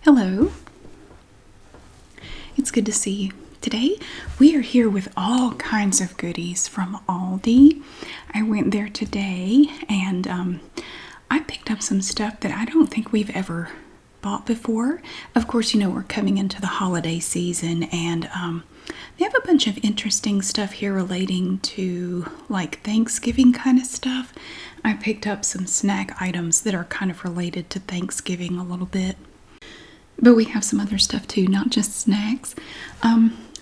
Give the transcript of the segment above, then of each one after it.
Hello. It's good to see you. Today we are here with all kinds of goodies from Aldi. I went there today and I picked up some stuff that I don't think we've ever bought before. Of course, you know, we're coming into the holiday season and they have a bunch of interesting stuff here relating to like Thanksgiving kind of stuff. I picked up some snack items that are kind of related to Thanksgiving a little bit. But we have some other stuff too, not just snacks.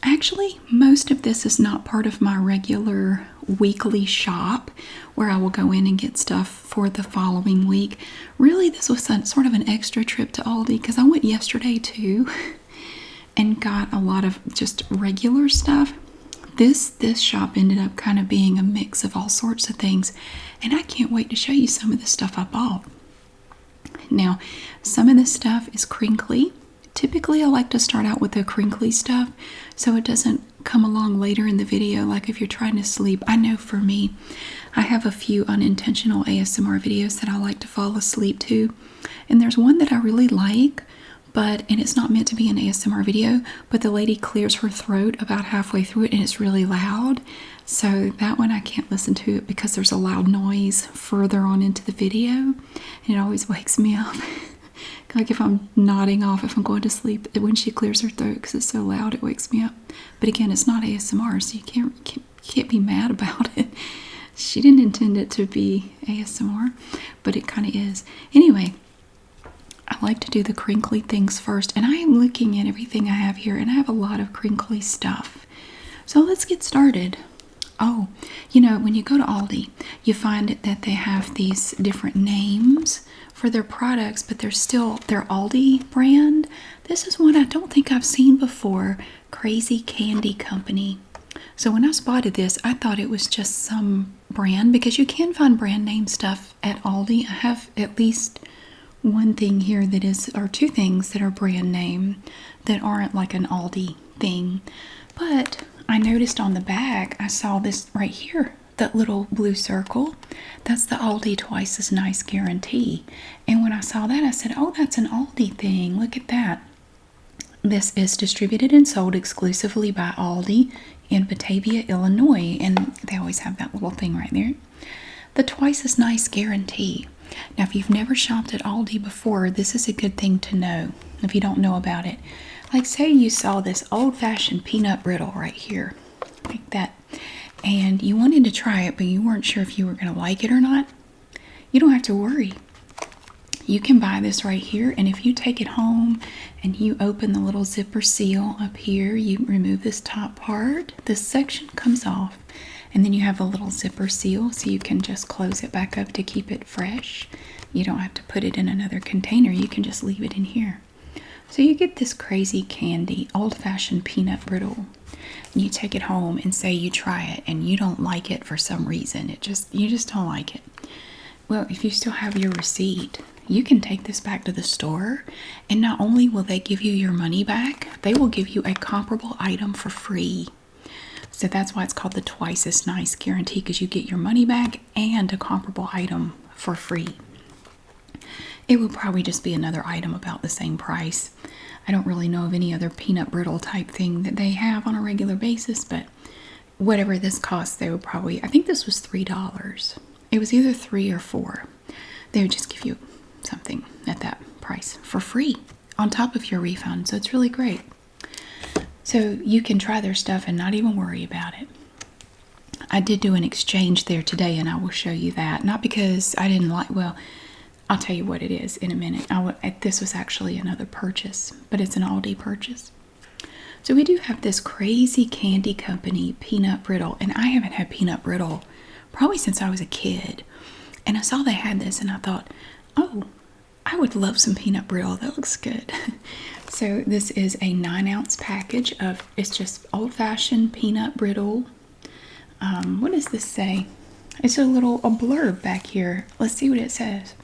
Actually, most of this is not part of my regular weekly shop where I will go in and get stuff for the following week. Really, this was sort of an extra trip to Aldi because I went yesterday too and got a lot of just regular stuff. This shop ended up kind of being a mix of all sorts of things, and I can't wait to show you some of the stuff I bought. Now, some of this stuff is crinkly. Typically, I like to start out with the crinkly stuff so it doesn't come along later in the video, like if you're trying to sleep. I know for me, I have a few unintentional ASMR videos that I like to fall asleep to. And there's one that I really like, and it's not meant to be an ASMR video, but the lady clears her throat about halfway through it and it's really loud. So that one I can't listen to it because there's a loud noise further on into the video and it always wakes me up. Like if I'm nodding off, if I'm going to sleep, when she clears her throat because it's so loud, it wakes me up. But again, it's not ASMR, so you can't be mad about it. She didn't intend it to be ASMR, but it kind of is. Anyway, I like to do the crinkly things first, and I am looking at everything I have here, and I have a lot of crinkly stuff. So let's get started. Oh, you know, when you go to Aldi, you find that they have these different names for their products, but they're still their Aldi brand. This is one I don't think I've seen before, Crazy Candy Company. So when I spotted this, I thought it was just some brand, because you can find brand name stuff at Aldi. I have at least one thing here that is, or two things that are brand name that aren't like an Aldi thing. But I noticed on the back, I saw this right here, that little blue circle. That's the Aldi Twice as Nice guarantee. And when I saw that, I said, oh, that's an Aldi thing. Look at that. This is distributed and sold exclusively by Aldi in Batavia, Illinois. And they always have that little thing right there. The Twice as Nice guarantee. Now, if you've never shopped at Aldi before, this is a good thing to know if you don't know about it. Like, say you saw this old-fashioned peanut brittle right here, like that, and you wanted to try it, but you weren't sure if you were going to like it or not. You don't have to worry. You can buy this right here, and if you take it home and you open the little zipper seal up here, you remove this top part, this section comes off, and then you have a little zipper seal, so you can just close it back up to keep it fresh. You don't have to put it in another container. You can just leave it in here. So you get this crazy candy, old-fashioned peanut brittle, and you take it home and say you try it and you don't like it for some reason. You just don't like it. Well, if you still have your receipt, you can take this back to the store, and not only will they give you your money back, they will give you a comparable item for free. So that's why it's called the Twice as Nice guarantee, because you get your money back and a comparable item for free. It will probably just be another item about the same price. I don't really know of any other peanut brittle type thing that they have on a regular basis, but whatever this costs, they would probably, I think this was $3. It was either $3 or $4. They would just give you something at that price for free on top of your refund. So it's really great. So you can try their stuff and not even worry about it. I did do an exchange there today, and I will show you that. Not because I didn't like, well, I'll tell you what it is in a minute. This was actually another purchase, but it's an Aldi purchase. So we do have this Crazy Candy Company peanut brittle, and I haven't had peanut brittle probably since I was a kid. And I saw they had this, and I thought, oh, I would love some peanut brittle. That looks good. So this is a 9-ounce package of, it's just old-fashioned peanut brittle. What does this say? It's a blurb back here. Let's see what it says.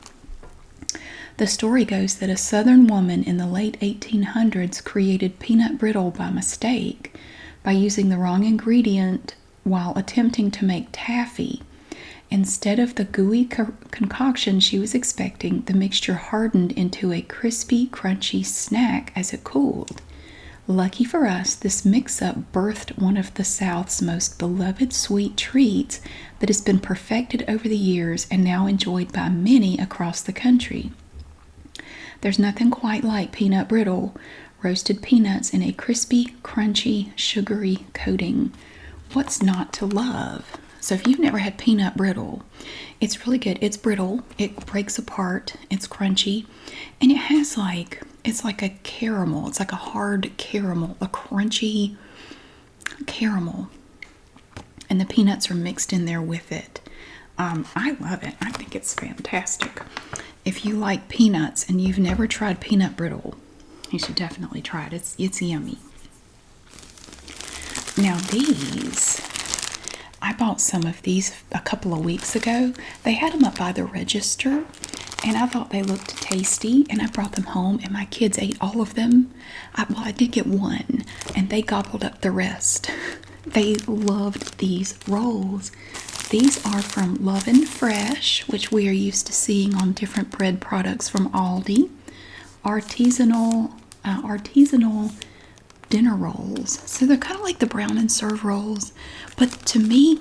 The story goes that a Southern woman in the late 1800s created peanut brittle by mistake by using the wrong ingredient while attempting to make taffy. Instead of the gooey concoction she was expecting, the mixture hardened into a crispy, crunchy snack as it cooled. Lucky for us, this mix-up birthed one of the South's most beloved sweet treats that has been perfected over the years and now enjoyed by many across the country. There's nothing quite like peanut brittle, roasted peanuts in a crispy, crunchy, sugary coating. What's not to love? So if you've never had peanut brittle, it's really good. It's brittle, it breaks apart, it's crunchy, and it has it's like a caramel. It's like a hard caramel, a crunchy caramel. And the peanuts are mixed in there with it. I love it. I think it's fantastic. If you like peanuts and you've never tried peanut brittle, you should definitely try it. It's yummy. Now these, I bought some of these a couple of weeks ago. They had them up by the register, and I thought they looked tasty, and I brought them home, and my kids ate all of them. I did get one, and they gobbled up the rest. They loved these rolls. These are from Love and Fresh, which we are used to seeing on different bread products from Aldi. Artisanal dinner rolls. So they're kind of like the brown and serve rolls, but to me,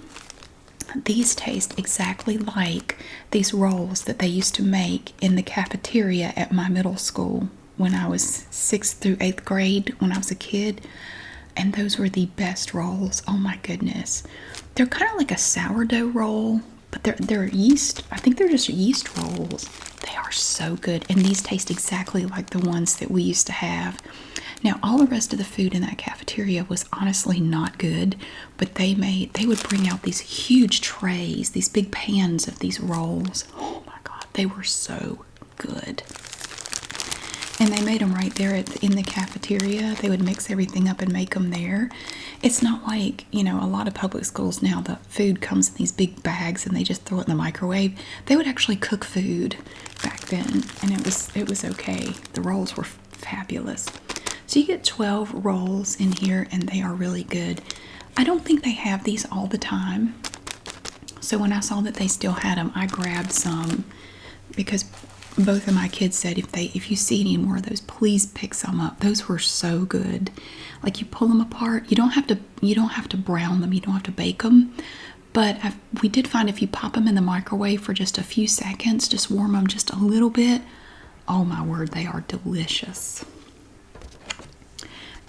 these taste exactly like these rolls that they used to make in the cafeteria at my middle school when I was 6th through 8th grade, when I was a kid. And those were the best rolls. Oh my goodness. They're kind of like a sourdough roll, but they're yeast. I think they're just yeast rolls. They are so good. And these taste exactly like the ones that we used to have. Now, all the rest of the food in that cafeteria was honestly not good, but they would bring out these huge trays, these big pans of these rolls. Oh my God, they were so good. And they made them right there in the cafeteria. They would mix everything up and make them there. It's not like, a lot of public schools now, the food comes in these big bags and they just throw it in the microwave. They would actually cook food back then, and it was okay. The rolls were fabulous. So you get 12 rolls in here, and they are really good. I don't think they have these all the time. So when I saw that they still had them, I grabbed some because both of my kids said if you see any more of those, please pick some up. Those were so good. Like, you pull them apart. You don't have to brown them. You don't have to bake them. But we did find if you pop them in the microwave for just a few seconds, just warm them just a little bit. Oh my word, they are delicious.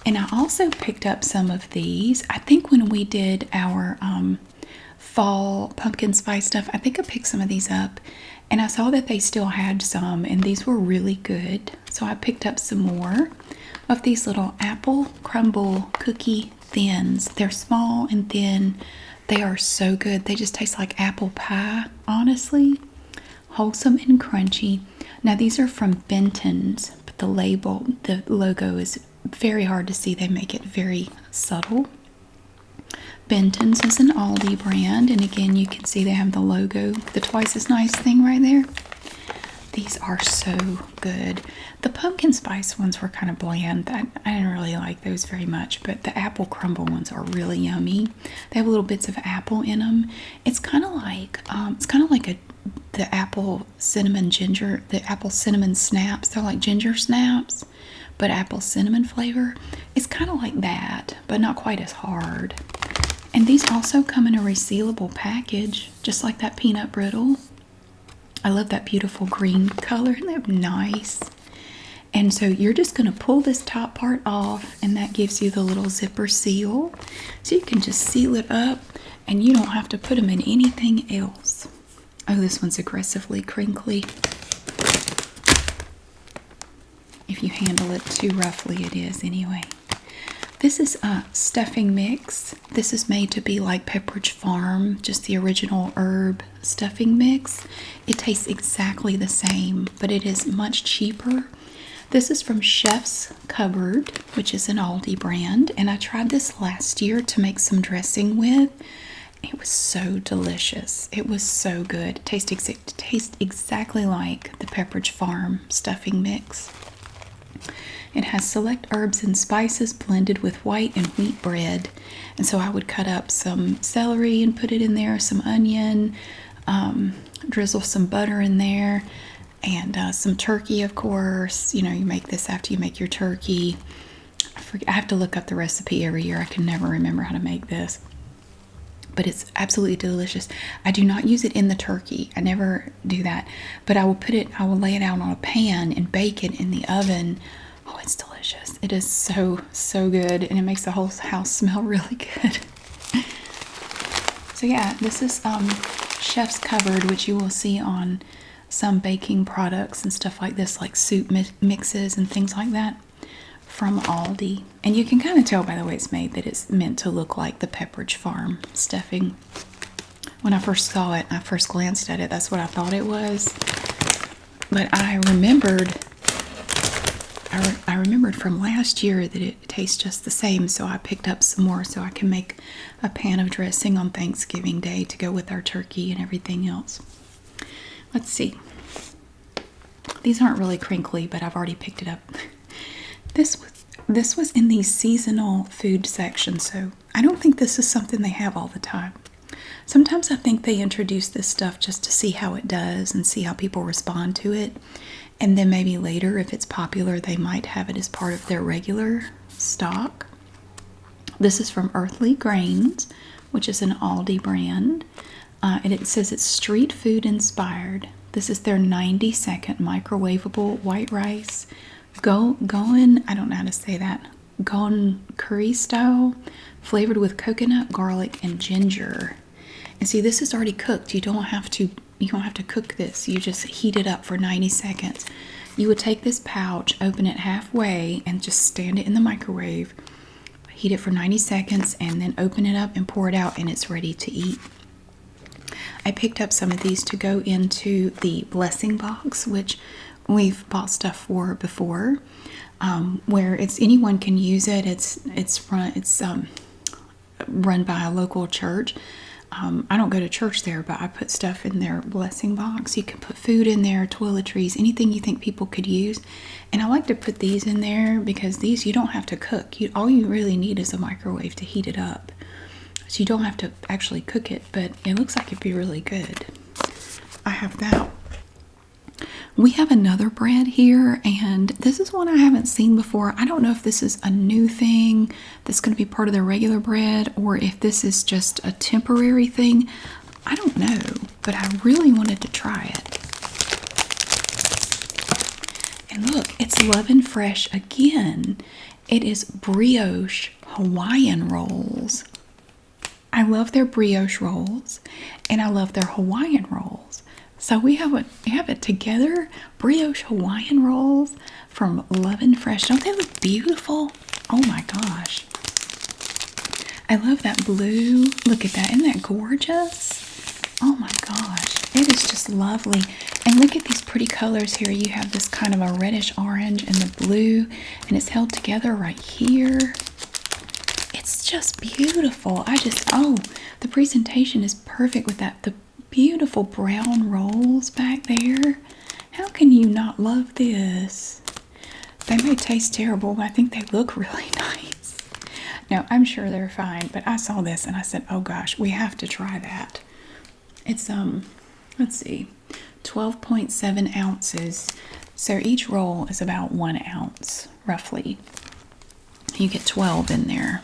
And I also picked up some of these. I think when we did our fall pumpkin spice stuff, I think I picked some of these up. And I saw that they still had some, and these were really good. So I picked up some more of these little apple crumble cookie thins. They're small and thin. They are so good. They just taste like apple pie, honestly. Wholesome and crunchy. Now, these are from Benton's, but the logo is very hard to see. They make it very subtle. Benton's is an Aldi brand, and again, you can see they have the logo, the twice as nice thing right there. These are so good. The pumpkin spice ones were kind of bland. I didn't really like those very much, but the apple crumble ones are really yummy. They have little bits of apple in them. It's kind of like the apple cinnamon snaps. They're like ginger snaps, but apple cinnamon flavor. It's kind of like that, but not quite as hard. And these also come in a resealable package, just like that peanut brittle. I love that beautiful green color. Isn't that nice? And so you're just going to pull this top part off, and that gives you the little zipper seal. So you can just seal it up, and you don't have to put them in anything else. Oh, this one's aggressively crinkly. If you handle it too roughly, it is anyway. This is a stuffing mix. This is made to be like Pepperidge Farm, just the original herb stuffing mix. It tastes exactly the same, but it is much cheaper. This is from Chef's Cupboard, which is an Aldi brand, and I tried this last year to make some dressing with. It was so delicious. It was so good. It tastes exactly like the Pepperidge Farm stuffing mix. It has select herbs and spices blended with white and wheat bread. And so I would cut up some celery and put it in there, some onion, Drizzle some butter in there and some turkey, of course. You make this after you make your turkey. I have to look up the recipe every year. I can never remember how to make this. But it's absolutely delicious. I do not use it in the turkey. I never do that. But I will lay it out on a pan and bake it in the oven. Oh, it's delicious. It is so, so good. And it makes the whole house smell really good. So yeah, this is Chef's Cupboard, which you will see on some baking products and stuff like this, like soup mixes and things like that, from Aldi. And you can kind of tell by the way it's made that it's meant to look like the Pepperidge Farm stuffing. When I first saw it, I first glanced at it, that's what I thought it was. But I remembered from last year that it tastes just the same, so I picked up some more so I can make a pan of dressing on Thanksgiving Day to go with our turkey and everything else. Let's see. These aren't really crinkly, but I've already picked it up. This was in the seasonal food section, so I don't think this is something they have all the time. Sometimes I think they introduce this stuff just to see how it does and see how people respond to it. And then maybe later, if it's popular, they might have it as part of their regular stock. This is from Earthly Grains, which is an Aldi brand. And it says it's street food inspired. This is their 90-second microwavable white rice. Goan, I don't know how to say that. Goan curry style, flavored with coconut, garlic, and ginger. And see, this is already cooked. You don't have to cook this. You just heat it up for 90 seconds. You would take this pouch, open it halfway, and just stand it in the microwave. Heat it for 90 seconds, and then open it up and pour it out, and it's ready to eat. I picked up some of these to go into the blessing box, which we've bought stuff for before, where anyone can use it. It's run by a local church. I don't go to church there, but I put stuff in their blessing box. You can put food in there, toiletries, anything you think people could use. And I like to put these in there because these you don't have to cook. All you really need is a microwave to heat it up. So you don't have to actually cook it, but it looks like it'd be really good. I have that. We have another bread here, and this is one I haven't seen before. I don't know if this is a new thing that's going to be part of the regular bread or if this is just a temporary thing. I don't know, but I really wanted to try it. And look, it's Love and Fresh again. It is brioche Hawaiian rolls. I love their brioche rolls, and I love their Hawaiian rolls. So we have it together, brioche Hawaiian rolls from Love and Fresh. Don't they look beautiful? Oh my gosh. I love that blue. Look at that. Isn't that gorgeous? Oh my gosh. It is just lovely. And look at these pretty colors here. You have this kind of a reddish orange and the blue, and it's held together right here. It's just beautiful. The presentation is perfect with that. The beautiful brown rolls back there. How can you not love this? They may taste terrible, but I think they look really nice. Now, I'm sure they're fine, but I saw this and I said, oh gosh, we have to try that. It's, let's see, 12.7 ounces. So each roll is about 1 ounce, roughly. You get 12 in there.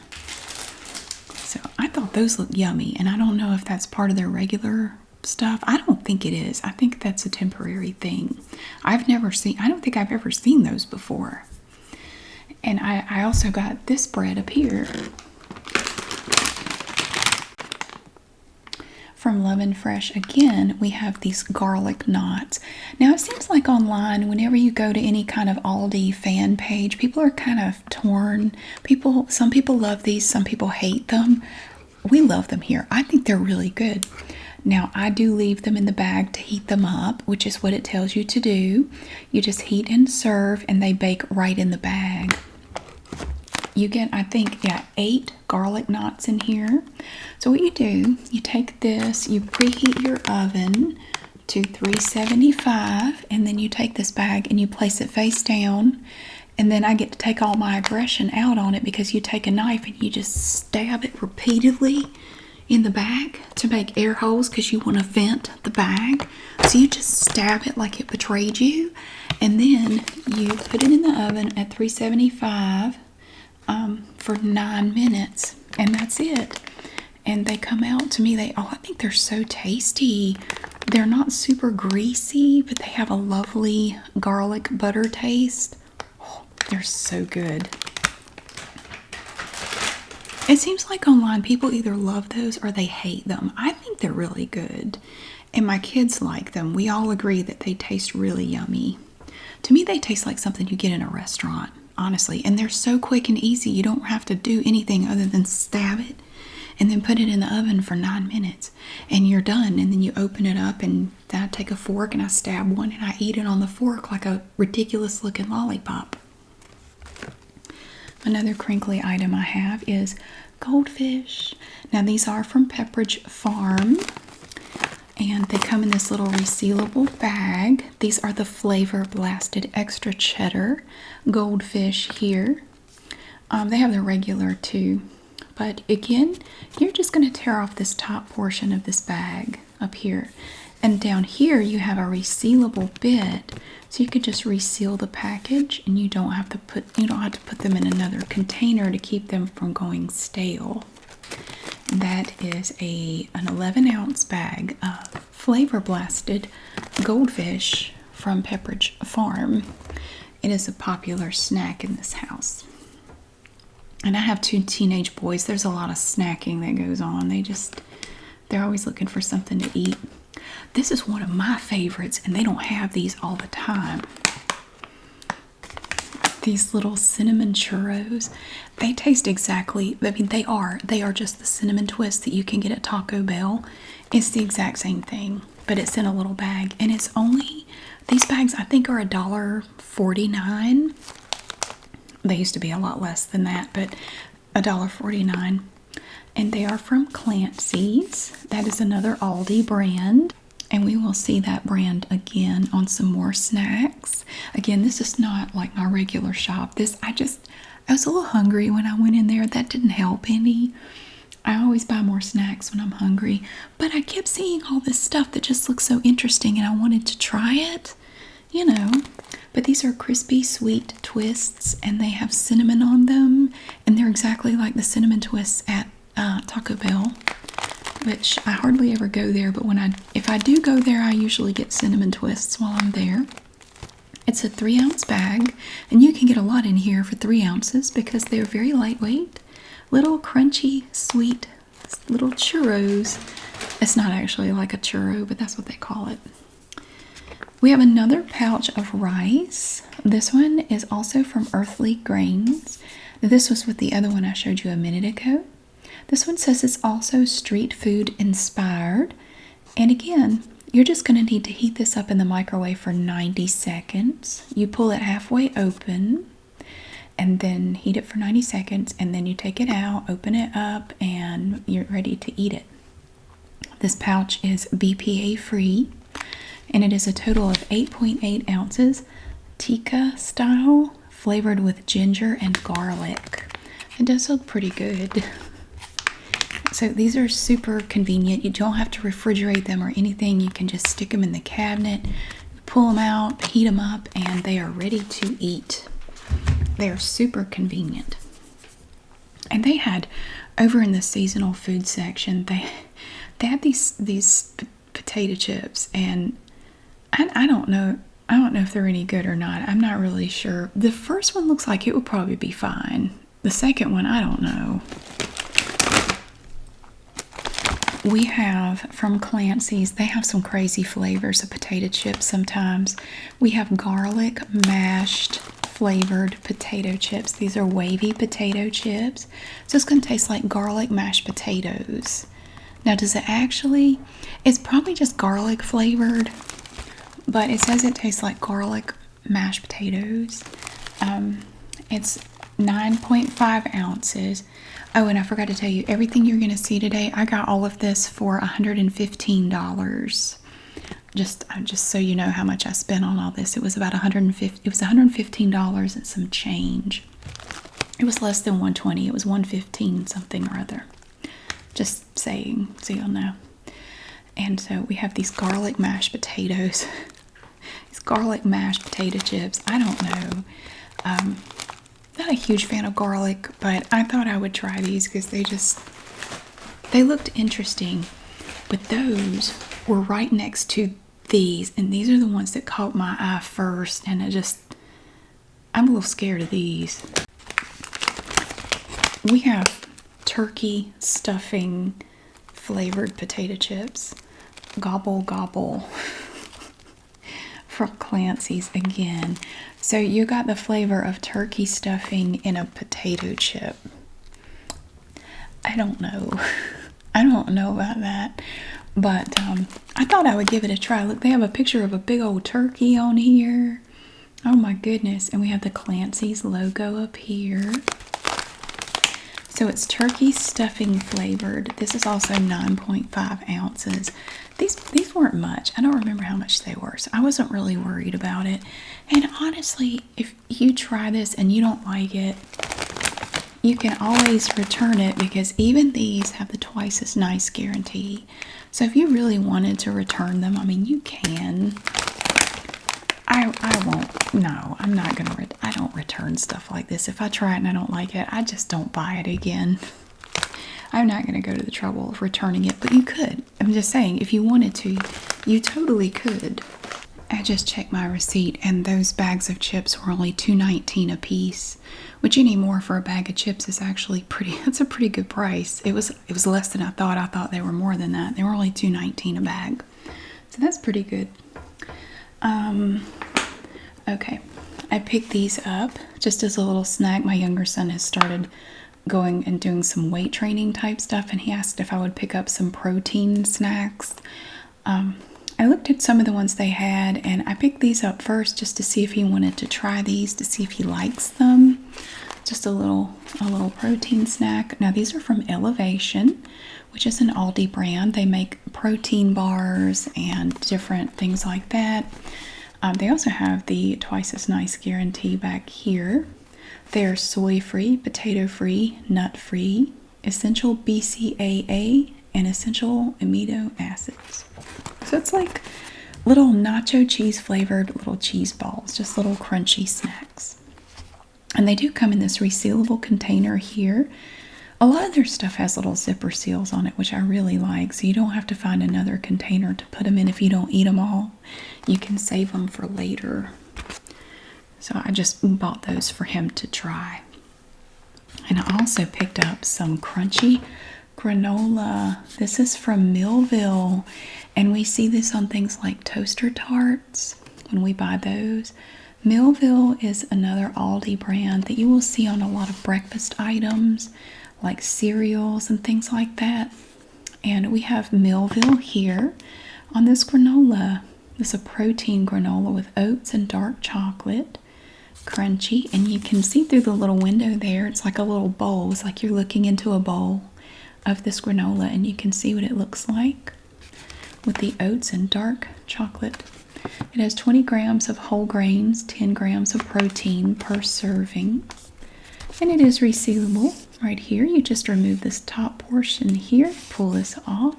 So I thought those looked yummy, and I don't know if that's part of their regular stuff. I don't think it is. I think that's a temporary thing. I don't think I've ever seen those before. And I also got this bread up here from Love and Fresh. Again, we have these garlic knots. Now, it seems like online, whenever you go to any kind of Aldi fan page, people are kind of torn. Some people love these, some people hate them. We love them here. I think they're really good. Now, I do leave them in the bag to heat them up, which is what it tells you to do. You just heat and serve, and they bake right in the bag. You get, I think, 8 garlic knots in here. So what you do, you take this, you preheat your oven to 375, and then you take this bag and you place it face down. And then I get to take all my aggression out on it because you take a knife and you just stab it repeatedly in the bag to make air holes because you want to vent the bag. So you just stab it like it betrayed you, and then you put it in the oven at 375 for 9 minutes, and that's it. And they come out to me, I think they're so tasty. They're not super greasy, but they have a lovely garlic butter taste. Oh, they're so good. It seems like online people either love those or they hate them. I think they're really good. And my kids like them. We all agree that they taste really yummy. To me, they taste like something you get in a restaurant, honestly. And they're so quick and easy. You don't have to do anything other than stab it and then put it in the oven for 9 minutes. And you're done. And then you open it up, and then I take a fork and I stab one and I eat it on the fork like a ridiculous looking lollipop. Another crinkly item I have is goldfish. Now these are from Pepperidge Farm, and they come in this little resealable bag. These are the Flavor Blasted Extra Cheddar goldfish here. They have the regular too, but again, you're just going to tear off this top portion of this bag up here, and down here you have a resealable bit, so you could just reseal the package, and you don't have to put them in another container to keep them from going stale. That is an 11-ounce bag of Flavor Blasted goldfish from Pepperidge Farm. It is a popular snack in this house. And I have 2 teenage boys. There's a lot of snacking that goes on. They're always looking for something to eat. This is one of my favorites, and they don't have these all the time. These little cinnamon churros. They taste exactly, they are just the cinnamon twist that you can get at Taco Bell. It's the exact same thing, but it's in a little bag, and it's only, these bags I think are $1.49. They used to be a lot less than that, but $1.49. And they are from Clancy's. That is another Aldi brand. And we will see that brand again on some more snacks. Again, this is not like my regular shop. I was a little hungry when I went in there. That didn't help any. I always buy more snacks when I'm hungry. But I kept seeing all this stuff that just looks so interesting, and I wanted to try it, But these are crispy sweet twists, and they have cinnamon on them. And they're exactly like the cinnamon twists at Taco Bell, which I hardly ever go there, but if I do go there, I usually get cinnamon twists while I'm there. It's a 3-ounce bag, and you can get a lot in here for 3 ounces because they're very lightweight, little crunchy, sweet little churros. It's not actually like a churro, but that's what they call it. We have another pouch of rice. This one is also from Earthly Grains. This was with the other one I showed you a minute ago. This one says it's also street food inspired. And again, you're just going to need to heat this up in the microwave for 90 seconds. You pull it halfway open and then heat it for 90 seconds. And then you take it out, open it up, and you're ready to eat it. This pouch is BPA free, and it is a total of 8.8 ounces, tikka style, flavored with ginger and garlic. It does look pretty good. So these are super convenient. You don't have to refrigerate them or anything. You can just stick them in the cabinet, pull them out, heat them up, and they are ready to eat. They are super convenient. And they had, over in the seasonal food section, they had these potato chips, and I don't know if they're any good or not. I'm not really sure. The first one looks like it would probably be fine. The second one, I don't know. We have from Clancy's, they have some crazy flavors of potato chips sometimes. We have garlic mashed flavored potato chips. These are wavy potato chips. So it's going to taste like garlic mashed potatoes. Now, does it actually? It's probably just garlic flavored, but it says it tastes like garlic mashed potatoes. It's 9.5 ounces. Oh, and I forgot to tell you, everything you're going to see today, I got all of this for $115. Just so you know how much I spent on all this. It was about $115 and some change. It was less than $120. It was $115 something or other. Just saying, so you'll know. And so we have these garlic mashed potatoes. These garlic mashed potato chips. I don't know. Not a huge fan of garlic, but I thought I would try these because they looked interesting. But those were right next to these, and these are the ones that caught my eye first, and I'm a little scared of these. We have turkey stuffing flavored potato chips. Gobble gobble. From Clancy's again. So you got the flavor of turkey stuffing in a potato chip. I don't know. I don't know about that. But I thought I would give it a try. Look, they have a picture of a big old turkey on here. Oh my goodness. And we have the Clancy's logo up here. So it's turkey stuffing flavored. This is also 9.5 ounces. These weren't much. I don't remember how much they were, so I wasn't really worried about it. And honestly, if you try this and you don't like it, you can always return it because even these have the twice as nice guarantee. So if you really wanted to return them, I mean, you can. I won't. No, I'm not going to. I don't return stuff like this. If I try it and I don't like it, I just don't buy it again. I'm not going to go to the trouble of returning it, but you could. I'm just saying, if you wanted to, you totally could. I just checked my receipt, and those bags of chips were only $2.19 a piece, which anymore for a bag of chips is actually it's a pretty good price. It was less than I thought. I thought they were more than that. They were only $2.19 a bag, so that's pretty good. Okay, I picked these up just as a little snack. My younger son has started going and doing some weight training type stuff, and he asked if I would pick up some protein snacks. I looked at some of the ones they had, and I picked these up first just to see if he wanted to try these, to see if he likes them. Just a little protein snack. Now these are from Elevation, which is an Aldi brand. They make protein bars and different things like that. They also have the twice as nice guarantee back here. They're soy-free, potato-free, nut-free, essential BCAA, and essential amino acids. So it's like little nacho cheese flavored little cheese balls, just little crunchy snacks. And they do come in this resealable container here. A lot of their stuff has little zipper seals on it, which I really like, so you don't have to find another container to put them in if you don't eat them all. You can save them for later. So I just bought those for him to try. And I also picked up some crunchy granola. This is from Millville, and we see this on things like toaster tarts when we buy those. Millville is another Aldi brand that you will see on a lot of breakfast items like cereals and things like that. And we have Millville here on this granola. This is a protein granola with oats and dark chocolate. Crunchy, and you can see through the little window there. It's like a little bowl. It's like you're looking into a bowl of this granola, and you can see what it looks like with the oats and dark chocolate. It has 20 grams of whole grains, 10 grams of protein per serving, and it is resealable. Right here, you just remove this top portion here, pull this off.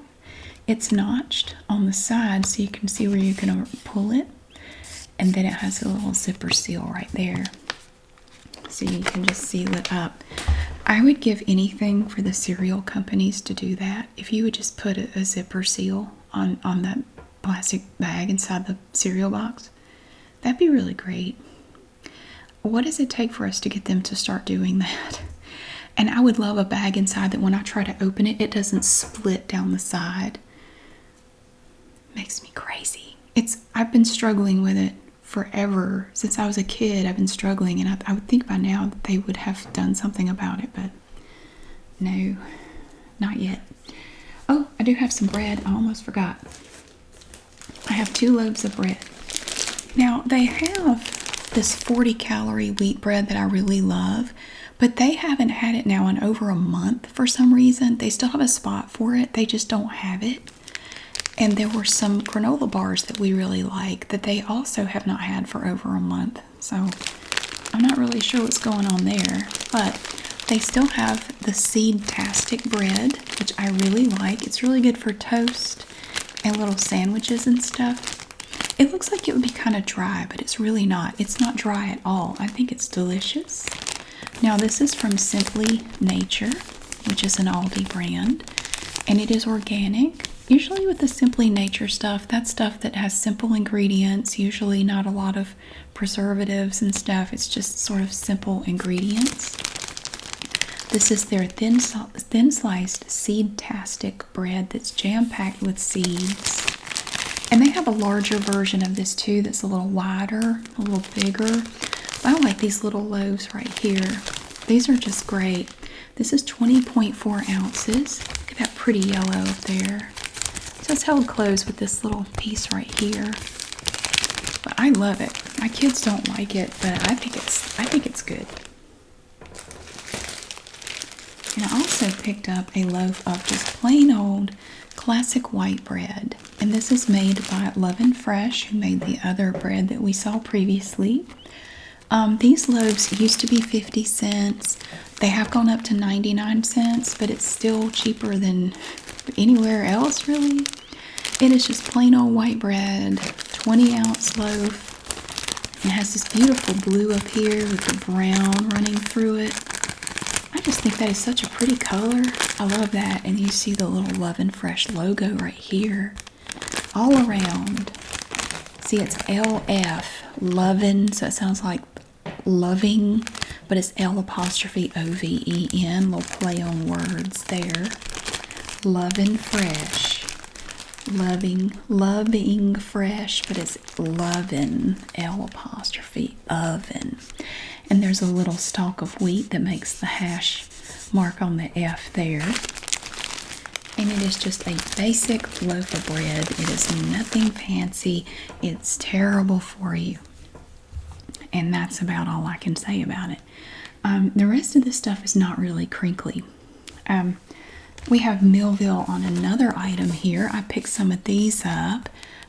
It's notched on the side so you can see where you're going to pull it. And then it has a little zipper seal right there, so you can just seal it up. I would give anything for the cereal companies to do that. If you would just put a zipper seal on that plastic bag inside the cereal box, that'd be really great. What does it take for us to get them to start doing that? And I would love a bag inside that when I try to open it, it doesn't split down the side. Makes me crazy. I've been struggling with it forever. Since I was a kid, I've been struggling, and I would think by now that they would have done something about it, but no, not yet. Oh, I do have some bread. I almost forgot. I have 2 loaves of bread. Now, they have this 40-calorie wheat bread that I really love, but they haven't had it now in over a month for some reason. They still have a spot for it. They just don't have it. And there were some granola bars that we really like that they also have not had for over a month. So I'm not really sure what's going on there. But They still have the seed-tastic bread, which I really like. It's really good for toast and little sandwiches and stuff. It looks like it would be kind of dry, but it's really not. It's not dry at all. I think it's delicious. Now this is from Simply Nature, which is an Aldi brand, and it is organic. Usually with the Simply Nature stuff, that's stuff that has simple ingredients, usually not a lot of preservatives and stuff. It's just sort of simple ingredients. This is their thin sliced seed-tastic bread that's jam-packed with seeds. And they have a larger version of this too that's a little wider, a little bigger. I like these little loaves right here. These are just great. This is 20.4 ounces. Look at that pretty yellow up there. So it's held closed with this little piece right here. But I love it. My kids don't like it, but I think it's good. And I also picked up a loaf of just plain old classic white bread. And this is made by Love and Fresh, who made the other bread that we saw previously. These loaves used to be 50 cents. They have gone up to 99 cents, but it's still cheaper than anywhere else, really. It is just plain old white bread, 20-ounce loaf. It has this beautiful blue up here with the brown running through it. I just think that is such a pretty color. I love that. And you see the little Love and Fresh logo right here. All around. See, it's LF, lovin', so it sounds like loving, but it's L''OVEN, little play on words there. Lovin' Fresh. Loving fresh, but it's lovin', L''oven. And there's a little stalk of wheat that makes the hash mark on the F there. And it is just a basic loaf of bread. It is nothing fancy. It's terrible for you. And that's about all I can say about it. The rest of this stuff is not really crinkly. We have Millville on another item here. I picked some of these up.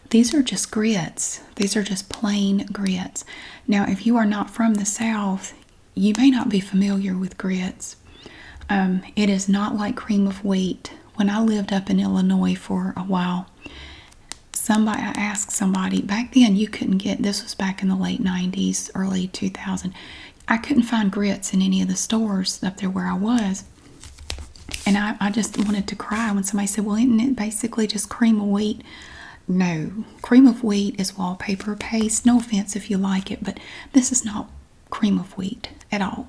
These are just grits. These are just plain grits. Now, if you are not from the South, you may not be familiar with grits. It is not like cream of wheat. When I lived up in Illinois for a while, I asked somebody, back then you couldn't get, this was back in the late 90s, early 2000, I couldn't find grits in any of the stores up there where I was. And I just wanted to cry when somebody said, well, isn't it basically just cream of wheat? No, cream of wheat is wallpaper paste. No offense if you like it, but this is not cream of wheat at all.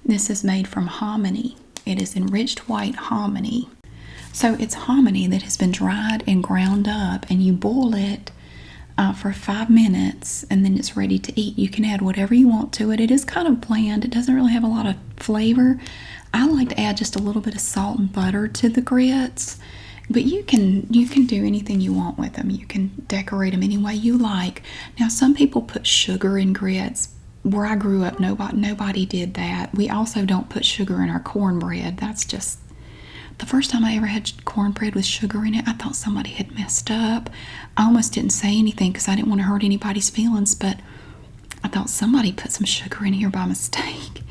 This is made from hominy. It is enriched white hominy. So it's hominy that has been dried and ground up, and you boil it for 5 minutes, and then it's ready to eat. You can add whatever you want to it. It is kind of bland. It doesn't really have a lot of flavor. I like to add just a little bit of salt and butter to the grits, but you can do anything you want with them. You can decorate them any way you like. Now, some people put sugar in grits. Where I grew up, nobody did that. We also don't put sugar in our cornbread. That's just the first time I ever had cornbread with sugar in it, I thought somebody had messed up. I almost didn't say anything because I didn't want to hurt anybody's feelings, but I thought somebody put some sugar in here by mistake.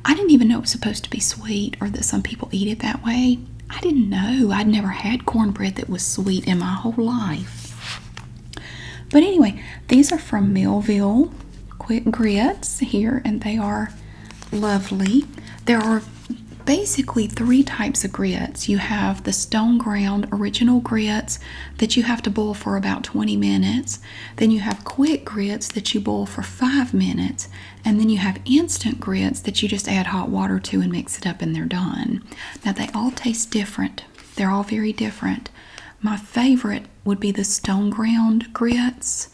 I didn't even know it was supposed to be sweet or that some people eat it that way. I didn't know. I'd never had cornbread that was sweet in my whole life. But anyway, these are from Millville Kwik grits here, and they are lovely. There are basically 3 types of grits. You have the stone ground original grits that you have to boil for about 20 minutes. Then you have Kwik grits that you boil for 5 minutes. And then you have instant grits that you just add hot water to and mix it up and they're done. Now they all taste different. They're all very different. My favorite would be the stone ground grits.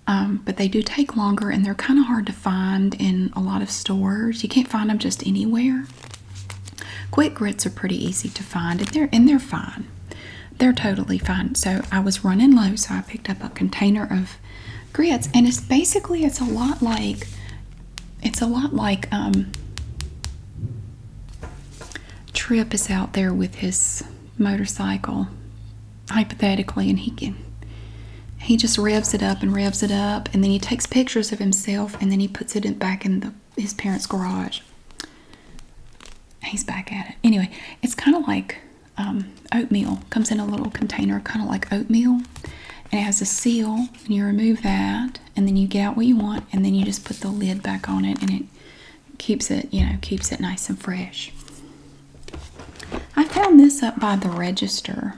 But they do take longer and they're kind of hard to find in a lot of stores. You can't find them just anywhere. Kwik grits are pretty easy to find, and they're fine. They're totally fine. So I was running low, so I picked up a container of grits, and it's a lot like Trip is out there with his motorcycle, hypothetically, and he just revs it up, and then he takes pictures of himself, and then he puts it back in his parents' garage. He's back at it. Anyway, it's kind of like oatmeal. Comes in a little container, kind of like oatmeal. And it has a seal, and you remove that, and then you get out what you want, and then you just put the lid back on it, and it keeps it, keeps it nice and fresh. I found this up by the register.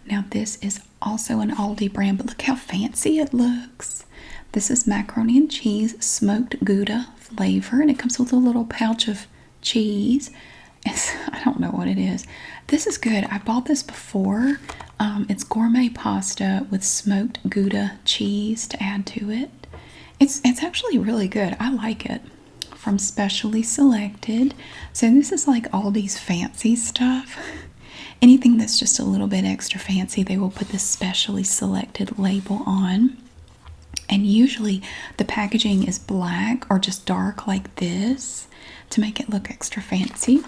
Now this is also an Aldi brand, but look how fancy it looks. This is macaroni and cheese, smoked Gouda flavor, and it comes with a little pouch of cheese. I don't know what it is. This is good. I bought this before. It's gourmet pasta with smoked Gouda cheese to add to it. It's actually really good. I like it. From Specially Selected. So this is like Aldi's fancy stuff. Anything that's just a little bit extra fancy, they will put this Specially Selected label on. And usually the packaging is black or just dark like this to make it look extra fancy.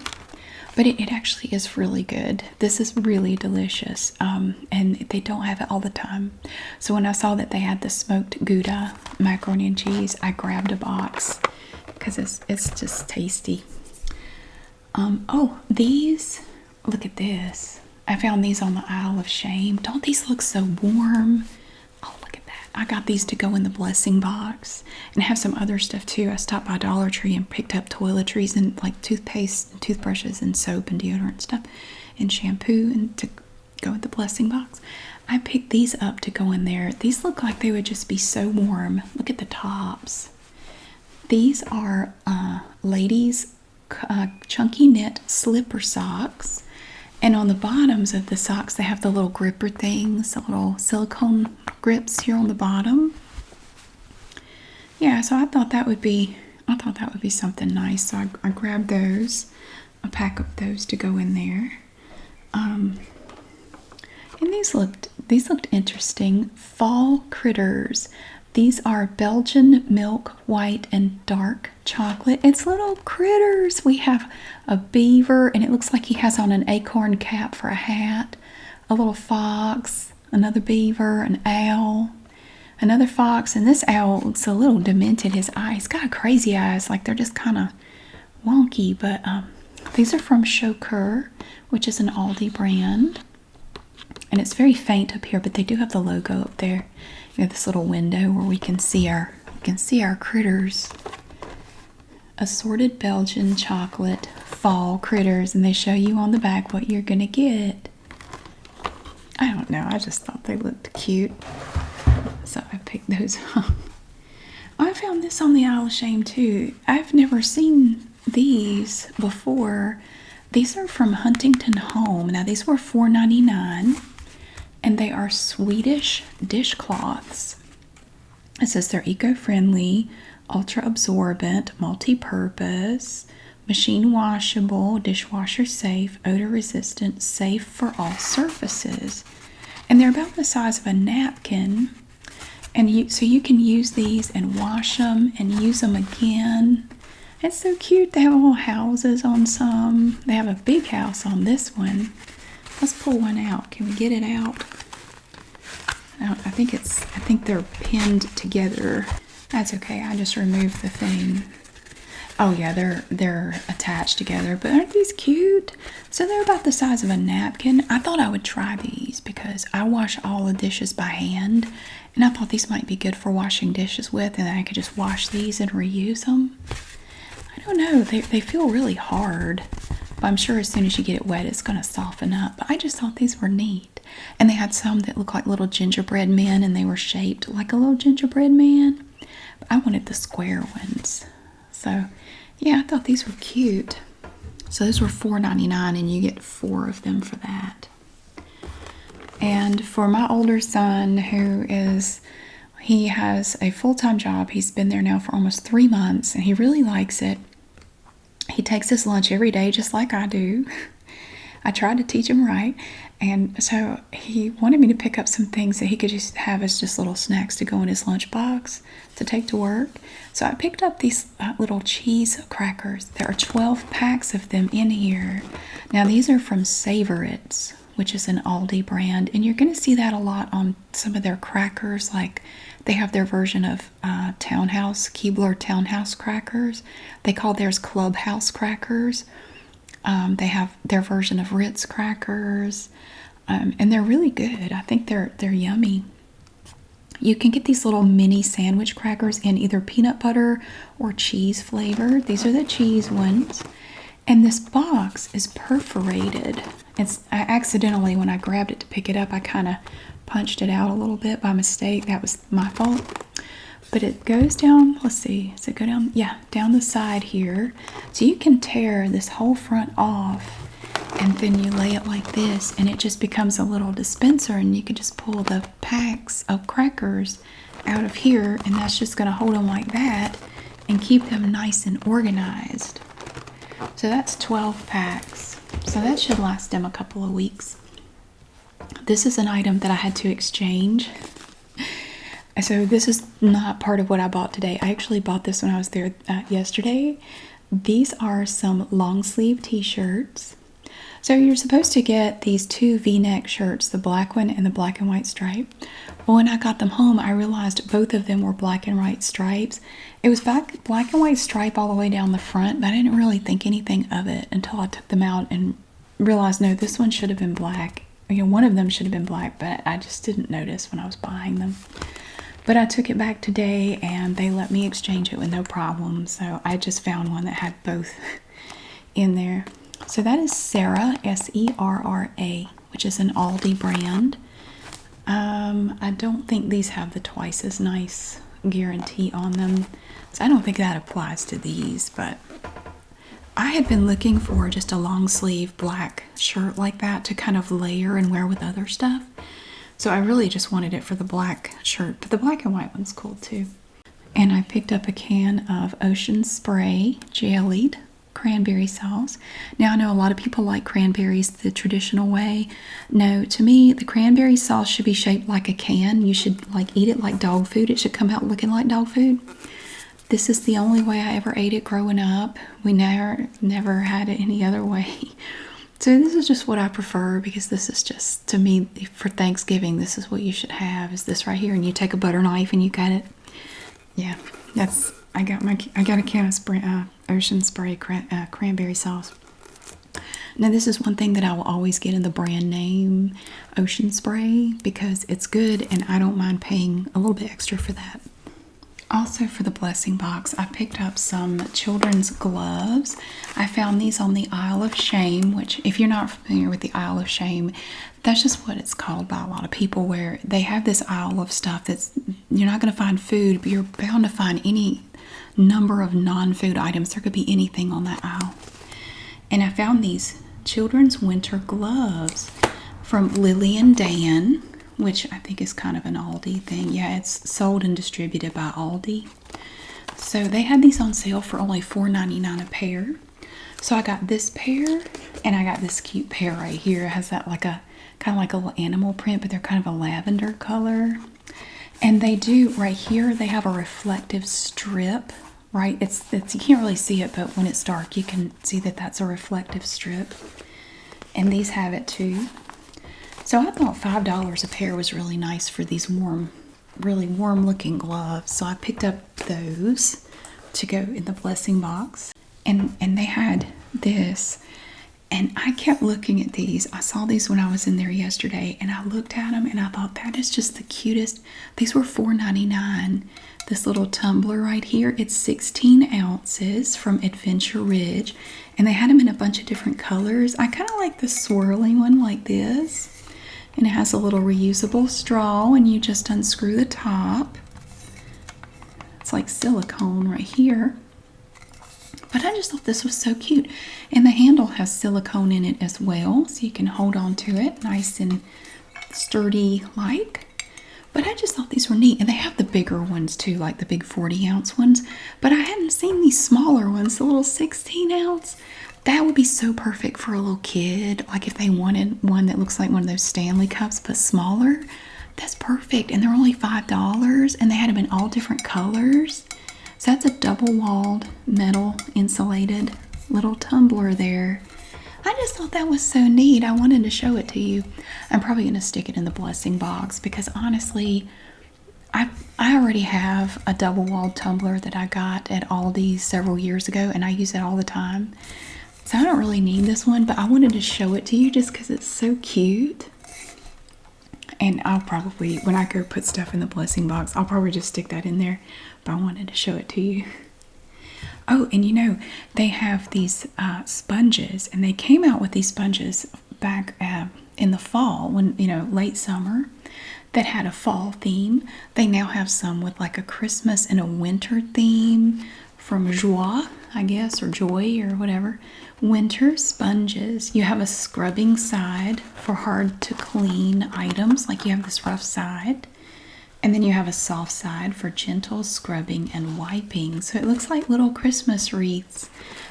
But it actually is really good. This is really delicious. And they don't have it all the time. So when I saw that they had the smoked Gouda macaroni and cheese, I grabbed a box because it's just tasty. Oh, these, look at this. I found these on the aisle of shame. Don't these look so warm? Oh, look at that. I got these to go in the blessing box. And I have some other stuff too. I stopped by Dollar Tree and picked up toiletries and like toothpaste and toothbrushes and soap and deodorant stuff and shampoo and to go in the blessing box. I picked these up to go in there. These look like they would just be so warm. Look at the tops. These are ladies' chunky knit slipper socks. And on the bottoms of the socks, they have the little gripper things, the little silicone grips here on the bottom. Yeah, so I thought that would be something nice. So I grabbed those, a pack of those to go in there. And these looked interesting. Fall critters. These are Belgian milk, white, and dark chocolate. It's little critters. We have a beaver, and it looks like he has on an acorn cap for a hat. A little fox, another beaver, an owl, another fox, and this owl looks a little demented. His eyes, he's got crazy eyes, like they're just kind of wonky. But these are from Chocur, which is an Aldi brand. And it's very faint up here, but they do have the logo up there. You have this little window where we can see our critters. Assorted Belgian chocolate fall critters, and they show you on the back what you're gonna get. I don't know, I just thought they looked cute, so I picked those up. I found this on the aisle of shame too. I've never seen these before. These are from Huntington Home. Now these were $4.99. And they are Swedish dishcloths. It says they're eco-friendly, ultra-absorbent, multi-purpose, machine washable, dishwasher safe, odor-resistant, safe for all surfaces. And they're about the size of a napkin. And so you can use these and wash them and use them again. It's so cute. They have little houses on some. They have a big house on this one. Let's pull one out. Can we get it out? I think they're pinned together. That's okay. I just removed the thing. Oh yeah, they're attached together. But aren't these cute? So they're about the size of a napkin. I thought I would try these because I wash all the dishes by hand, and I thought these might be good for washing dishes with, and I could just wash these and reuse them. I don't know. They feel really hard. But I'm sure as soon as you get it wet, it's going to soften up. But I just thought these were neat. And they had some that looked like little gingerbread men, and they were shaped like a little gingerbread man. But I wanted the square ones. So, yeah, I thought these were cute. So those were $4.99, and you get 4 of them for that. And for my older son, he has a full-time job. He's been there now for almost 3 months, and he really likes it. He takes his lunch every day just like I do. I tried to teach him right. And so he wanted me to pick up some things that he could just have as just little snacks to go in his lunchbox to take to work. So I picked up these little cheese crackers. There are 12 packs of them in here. Now these are from Savorites, which is an Aldi brand. And you're going to see that a lot on some of their crackers. Like they have their version of Keebler Townhouse crackers. They call theirs Clubhouse crackers. They have their version of Ritz crackers, and they're really good. I think they're yummy. You can get these little mini sandwich crackers in either peanut butter or cheese flavor. These are the cheese ones. And this box is perforated. I accidentally, when I grabbed it to pick it up, I kind of punched it out a little bit by mistake. That was my fault. But it goes down, let's see, does it go down? Yeah, down the side here. So you can tear this whole front off, and then you lay it like this, and it just becomes a little dispenser, and you can just pull the packs of crackers out of here, and that's just going to hold them like that and keep them nice and organized. So that's 12 packs. So that should last them a couple of weeks. This is an item that I had to exchange. So this is not part of what I bought today. I actually bought this when I was there yesterday. These are some long sleeve t-shirts. So you're supposed to get these two v-neck shirts, the black one and the black and white stripe. Well, when I got them home, I realized both of them were black and white stripes. It was black and white stripe all the way down the front, but I didn't really think anything of it until I took them out and realized, no, this one should have been black. One of them should have been black, but I just didn't notice when I was buying them. But I took it back today, and they let me exchange it with no problem. So I just found one that had both in there. So that is Serra, S-E-R-R-A, which is an Aldi brand. I don't think these have the twice as nice guarantee on them. So I don't think that applies to these, but I had been looking for just a long sleeve black shirt like that to kind of layer and wear with other stuff. So I really just wanted it for the black shirt, but the black and white one's cool too. And I picked up a can of Ocean Spray jellied cranberry sauce. Now I know a lot of people like cranberries the traditional way. No, to me the cranberry sauce should be shaped like a can. You should eat it like dog food. It should come out looking like dog food. This is the only way I ever ate it growing up. We never had it any other way. So this is just what I prefer, because this is just, to me, for Thanksgiving, this is what you should have, is this right here. And you take a butter knife and you cut it. Yeah, I got a can of Ocean Spray cranberry sauce. Now this is one thing that I will always get in the brand name Ocean Spray, because it's good and I don't mind paying a little bit extra for that. Also, for the blessing box, I picked up some children's gloves. I found these on the Isle of Shame, which, if you're not familiar with the Isle of Shame, that's just what it's called by a lot of people, where they have this aisle of stuff that's, you're not going to find food, but you're bound to find any number of non-food items. There could be anything on that aisle. And I found these children's winter gloves from Lily and Dan, which I think is kind of an Aldi thing. Yeah, it's sold and distributed by Aldi. So they had these on sale for only $4.99 a pair. So I got this pair, and I got this cute pair right here. It has that kind of like a little animal print, but they're kind of a lavender color. And they do, right here, they have a reflective strip, right? It's you can't really see it, but when it's dark, you can see that that's a reflective strip. And these have it too. So I thought $5 a pair was really nice for these really warm looking gloves. So I picked up those to go in the blessing box. And they had this. And I kept looking at these. I saw these when I was in there yesterday, and I looked at them and I thought, that is just the cutest. These were $4.99. This little tumbler right here, it's 16 ounces from Adventure Ridge. And they had them in a bunch of different colors. I kind of like the swirling one like this. And it has a little reusable straw, and you just unscrew the top. It's like silicone right here. But I just thought this was so cute. And the handle has silicone in it as well, so you can hold on to it nice and sturdy like. But I just thought these were neat. And they have the bigger ones too, like the big 40-ounce ones. But I hadn't seen these smaller ones, the little 16-ounce. That would be so perfect for a little kid. Like if they wanted one that looks like one of those Stanley cups but smaller, that's perfect. And they're only $5, and they had them in all different colors. So that's a double-walled metal insulated little tumbler there. I just thought that was so neat. I wanted to show it to you. I'm probably going to stick it in the blessing box, because honestly, I already have a double-walled tumbler that I got at Aldi several years ago, and I use it all the time. So I don't really need this one, but I wanted to show it to you just because it's so cute. And I'll probably, when I go put stuff in the blessing box, I'll probably just stick that in there. But I wanted to show it to you. Oh, and you know, they have these sponges, and they came out with these sponges back in the fall, when, you know, late summer, that had a fall theme. They now have some with like a Christmas and a winter theme from Joie, I guess, or Joy, or whatever. Winter sponges. You have a scrubbing side for hard to clean items, like you have this rough side. And then you have a soft side for gentle scrubbing and wiping. So it looks like little Christmas wreaths.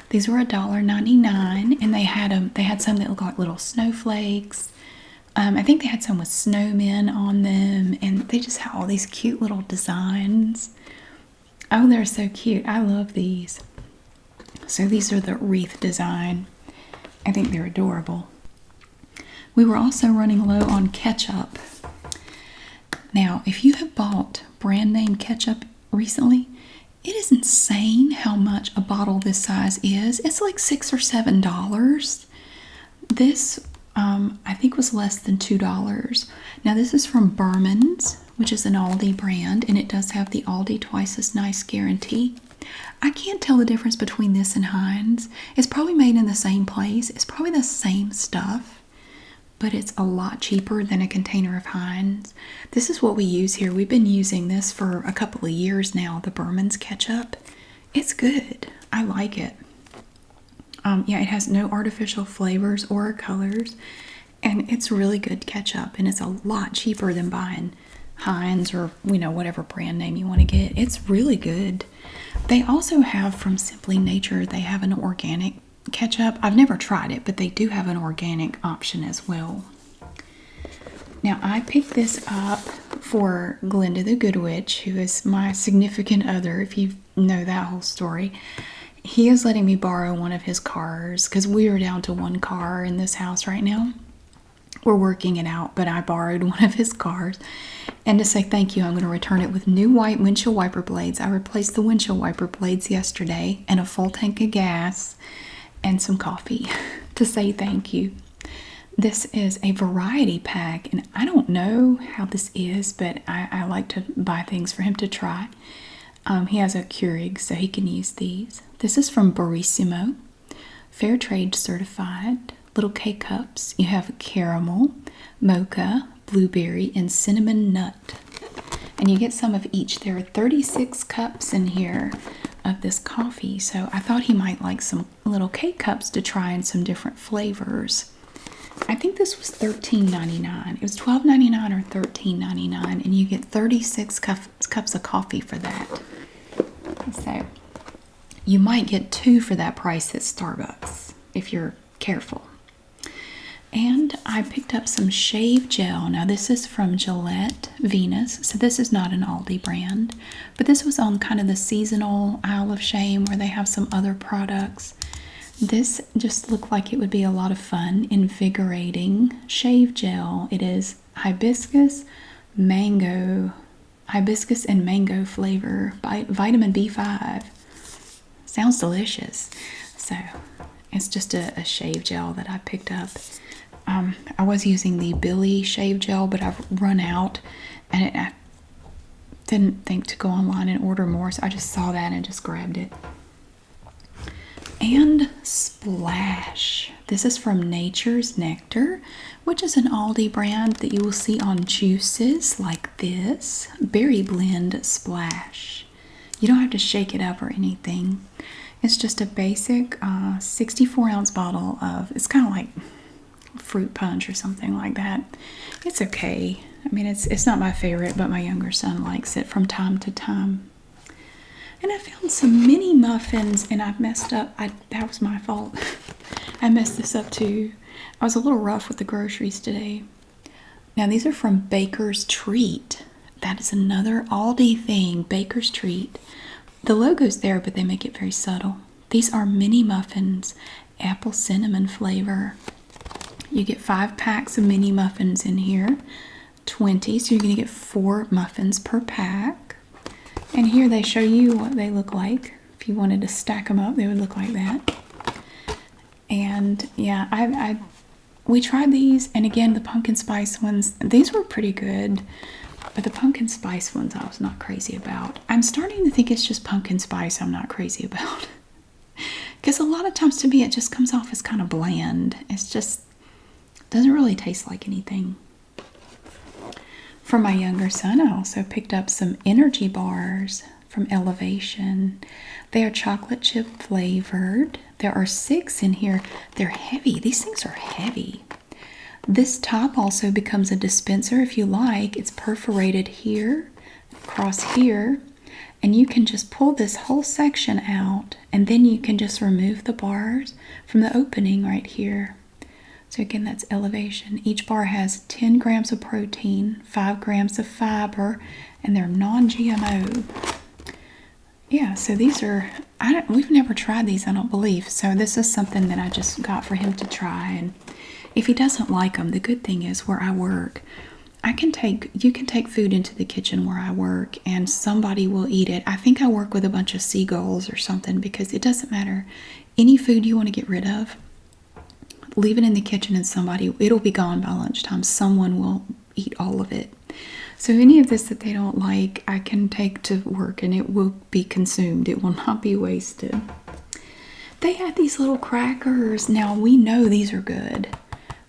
These were $1.99, and they had some that looked like little snowflakes. I think they had some with snowmen on them, and they just have all these cute little designs. Oh, they're so cute. I love these. So these are the wreath design. I think they're adorable. We were also running low on ketchup. Now, if you have bought brand name ketchup recently, it is insane how much a bottle this size is. It's like $6 or $7. This, I think, was less than $2. Now, this is from Berman's, which is an Aldi brand, and it does have the Aldi twice as nice guarantee. I can't tell the difference between this and Heinz. It's probably made in the same place. It's probably the same stuff, but it's a lot cheaper than a container of Heinz. This is what we use here. We've been using this for a couple of years now, the Berman's ketchup. It's good. I like it. Yeah, it has no artificial flavors or colors, and it's really good ketchup, and it's a lot cheaper than buying Heinz or, you know, whatever brand name you want to get. It's really good. They also have from Simply Nature, they have an organic ketchup. I've never tried it, but they do have an organic option as well. Now, I picked this up for Glenda the Good Witch, who is my significant other, if you know that whole story. He is letting me borrow one of his cars because we are down to one car in this house right now. We're working it out, but I borrowed one of his cars. And to say thank you, I'm going to return it with new white windshield wiper blades. I replaced the windshield wiper blades yesterday, and a full tank of gas and some coffee to say thank you. This is a variety pack, and I don't know how this is, but I like to buy things for him to try. He has a Keurig, so he can use these. This is from Barissimo, Fair Trade certified. Little K-cups. You have caramel, mocha, blueberry, and cinnamon nut. And you get some of each. There are 36 cups in here of this coffee, so I thought he might like some little K-cups to try in some different flavors. I think this was $13.99. It was $12.99 or $13.99, and you get 36 cups of coffee for that. So you might get 2 for that price at Starbucks if you're careful. And I picked up some shave gel. Now this is from Gillette Venus, so this is not an Aldi brand, but this was on kind of the seasonal aisle of shame where they have some other products. This just looked like it would be a lot of fun. Invigorating shave gel. It is hibiscus and mango flavor, vitamin B5. Sounds delicious. So it's just a shave gel that I picked up. I was using the Billy shave gel, but I've run out, and I didn't think to go online and order more, so I just saw that and just grabbed it. And Splash. This is from Nature's Nectar, which is an Aldi brand that you will see on juices like this. Berry Blend Splash. You don't have to shake it up or anything. It's just a basic 64-ounce bottle of, it's kind of like fruit punch or something like that. It's okay. I mean, it's not my favorite, but my younger son likes it from time to time. And I found some mini muffins, and I messed up. That was my fault. I messed this up too. I was a little rough with the groceries today. Now these are from Baker's Treat. That is another Aldi thing, Baker's Treat. The logo's there, but they make it very subtle. These are mini muffins, apple cinnamon flavor. You get 5 packs of mini muffins in here, 20, so you're going to get 4 muffins per pack. And here they show you what they look like. If you wanted to stack them up, they would look like that. And yeah, we tried these, and again, the pumpkin spice ones, these were pretty good. But the pumpkin spice ones I was not crazy about. I'm starting to think it's just pumpkin spice I'm not crazy about. Because a lot of times to me it just comes off as kind of bland. It's just doesn't really taste like anything. For my younger son, I also picked up some energy bars from Elevation. They are chocolate chip flavored. There are 6 in here. They're heavy. These things are heavy. This top also becomes a dispenser if you like. It's perforated here, across here, and you can just pull this whole section out, and then you can just remove the bars from the opening right here. So again, that's Elevation. Each bar has 10 grams of protein, 5 grams of fiber, and they're non-GMO. Yeah, so these are, we've never tried these, I don't believe. So this is something that I just got for him to try. And if he doesn't like them, the good thing is where I work, you can take food into the kitchen where I work and somebody will eat it. I think I work with a bunch of seagulls or something, because it doesn't matter. Any food you want to get rid of, leave it in the kitchen and it'll be gone by lunchtime. Someone will eat all of it. So any of this that they don't like, I can take to work and it will be consumed. It will not be wasted. They had these little crackers. Now we know these are good.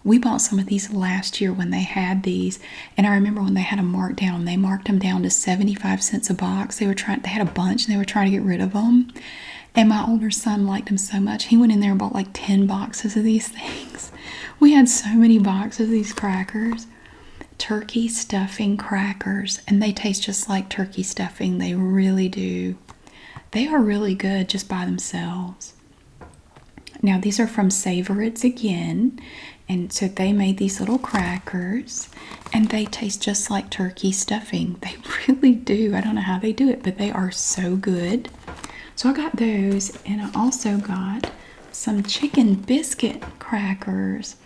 We bought some of these last year when they had these, and I remember when they had a markdown, they marked them down to 75 cents a box. They had a bunch and they were trying to get rid of them. And my older son liked them so much, he went in there and bought like 10 boxes of these things. We had so many boxes of these crackers. Turkey stuffing crackers, and they taste just like turkey stuffing. They really do. They are really good just by themselves. Now these are from Savorites again, and so they made these little crackers, and they taste just like turkey stuffing. They really do. I don't know how they do it, but they are so good. So I got those, and I also got some chicken biscuit crackers.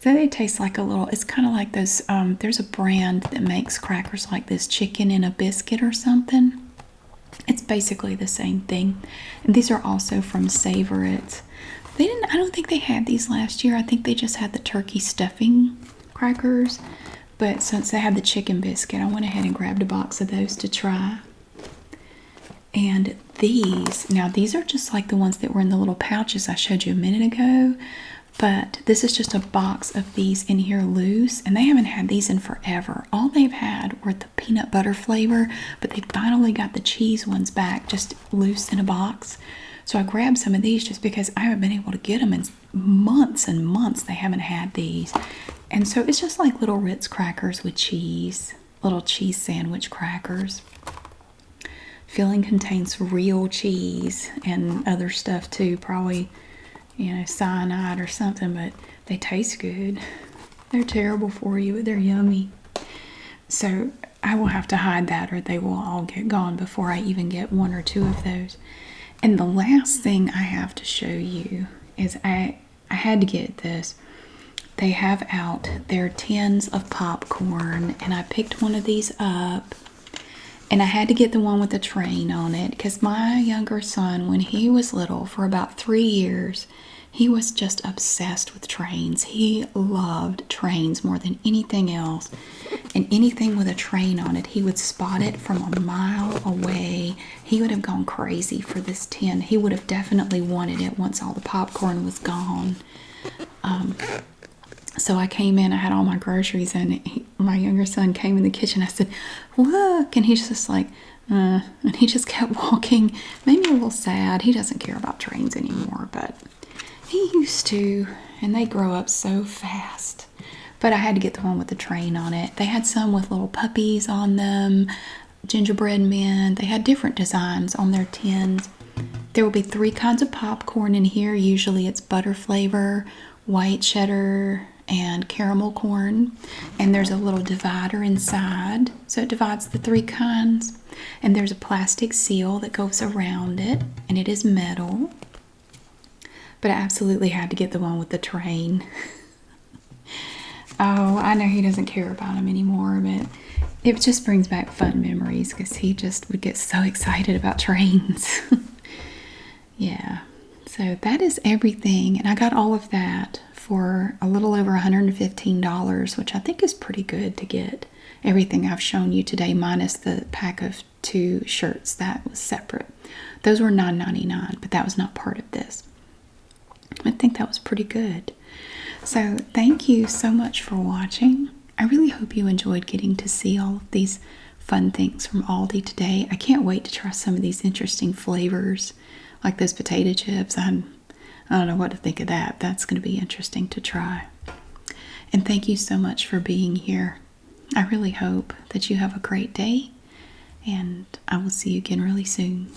So they taste like a little, it's kind of like those, there's a brand that makes crackers like this, chicken in a biscuit or something. It's basically the same thing. And these are also from Savorites. I don't think they had these last year. I think they just had the turkey stuffing crackers. But since they had the chicken biscuit, I went ahead and grabbed a box of those to try. And these are just like the ones that were in the little pouches I showed you a minute ago. But this is just a box of these in here loose, and they haven't had these in forever. All they've had were the peanut butter flavor, but they finally got the cheese ones back just loose in a box. So I grabbed some of these just because I haven't been able to get them in months and months. They haven't had these. And so it's just like little Ritz crackers with cheese, little cheese sandwich crackers. Filling contains real cheese and other stuff too, probably, cyanide or something, but they taste good. They're terrible for you, but they're yummy. So I will have to hide that, or they will all get gone before I even get 1 or 2 of those. And the last thing I have to show you is I had to get this. They have out their tins of popcorn, and I picked one of these up. And I had to get the one with the train on it because my younger son, when he was little, for about 3 years, he was just obsessed with trains. He loved trains more than anything else. And anything with a train on it, he would spot it from a mile away. He would have gone crazy for this tin. He would have definitely wanted it once all the popcorn was gone. So I came in, I had all my groceries, and my younger son came in the kitchen. I said, look, and he's just like, and he just kept walking. Made me a little sad. He doesn't care about trains anymore, but he used to, and they grow up so fast. But I had to get the one with the train on it. They had some with little puppies on them, gingerbread men. They had different designs on their tins. There will be 3 kinds of popcorn in here. Usually it's butter flavor, white cheddar, and caramel corn. And there's a little divider inside, so it divides the 3 kinds. And there's a plastic seal that goes around it, and it is metal. But I absolutely had to get the one with the train. Oh, I know he doesn't care about them anymore, but it just brings back fun memories because he just would get so excited about trains. Yeah, So that is everything, and I got all of that for a little over $115, which I think is pretty good to get everything I've shown you today, minus the pack of 2 shirts that was separate. Those were $9.99, but that was not part of this. I think that was pretty good. So thank you so much for watching. I really hope you enjoyed getting to see all of these fun things from Aldi today. I can't wait to try some of these interesting flavors, like those potato chips. I don't know what to think of that. That's going to be interesting to try. And thank you so much for being here. I really hope that you have a great day, and I will see you again really soon.